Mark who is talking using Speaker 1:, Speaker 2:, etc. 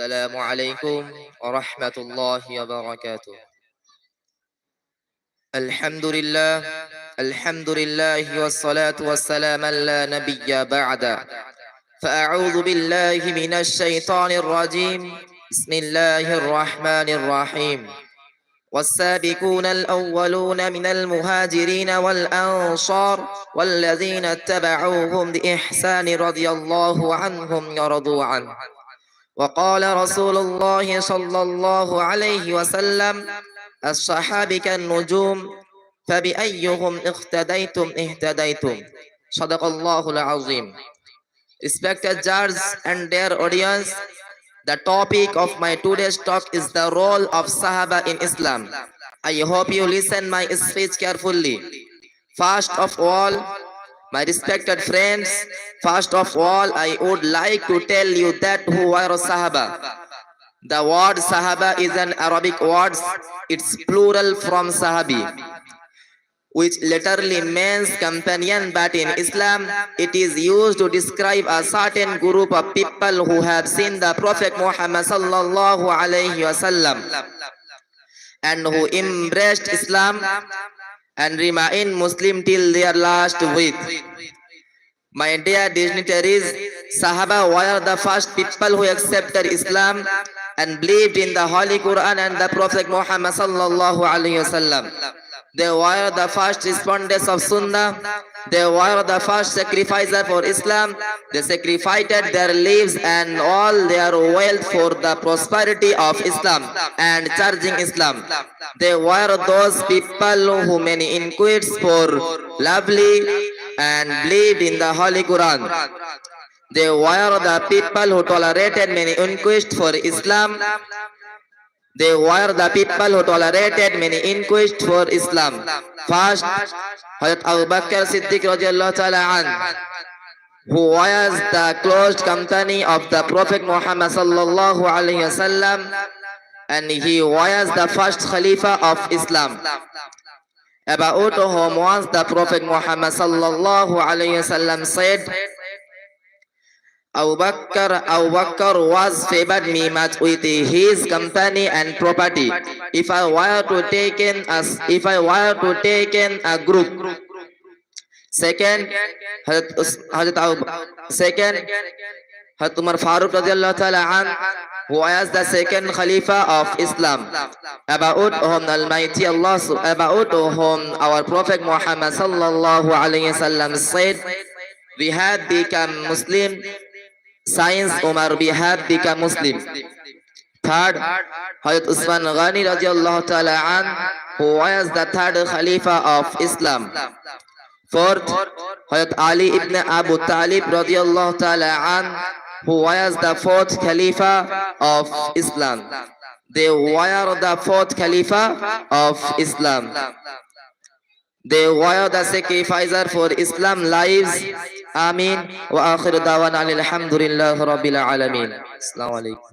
Speaker 1: السلام عليكم ورحمة الله وبركاته. الحمد لله والصلاة والسلام لا نبي بعد. فأعوذ بالله من الشيطان الرجيم. بسم الله الرحمن الرحيم. والسابقون الأولون من المهاجرين والأنصار والذين اتبعوهم بإحسان رضي الله عنهم ورضوا عنه. وقال رسول الله صلى الله عليه وسلم: الصحابة كالنجوم فبأيهم اقتديتم اهتديتم. صدق الله العظيم. Respected judges and their audience, the topic of my today's talk is the role of Sahaba in Islam. I hope you listen my speech carefully. First of all, my respected friends, first of all, I would like to tell you that who are Sahaba. The word Sahaba is an Arabic word. It's plural from Sahabi, which literally means companion, but in Islam it is used to describe a certain group of people who have seen the Prophet Muhammad sallallahu alaihi wasallam and who embraced Islam and remain Muslim till their last breath. My dear dignitaries, Sahaba were the first people who accepted Islam and believed in the Holy Quran and the Prophet Muhammad sallallahu alaihi wasallam. They were the first responders of Sunnah. They were the first sacrificers for Islam. They sacrificed their lives and all their wealth for the prosperity of Islam and charging Islam. They were those people who many inquired for lovely and believed in the Holy Quran. They were the people who tolerated many inquiries for Islam. They were the people who tolerated many inquiries for Islam. First, Hazrat Abu Bakr Siddiq radiallahu ta'ala an, who was the close company of the Prophet Muhammad sallallahu alayhi wasallam, and he was the first Khalifa of Islam. About whom once the Prophet Muhammad sallallahu alayhi wasallam said, Abu Bakr was favored me much with his company and property. If I were to take a group. Second, Hazrat Umar Farooq radiallahu ta'ala an, who was the second Khalifa of Islam. About whom Almighty Allah, about whom our Prophet Muhammad sallallahu alayhi wasallam said, we have become Muslim since Umar we have become Muslim. Third, Hazrat Usman Ghani radiallahu ta'ala an, who was the third Khalifa of Islam. Fourth, Hazrat Ali ibn Abu Talib radiallahu ta'ala an, who was the fourth Khalifa of Islam. They were the fourth Khalifa of Islam. They were the sacrificer for Islam lives. Amin. Wa akhiru dawana alhamdulillahi rabbil alamin. Assalamu alaikum.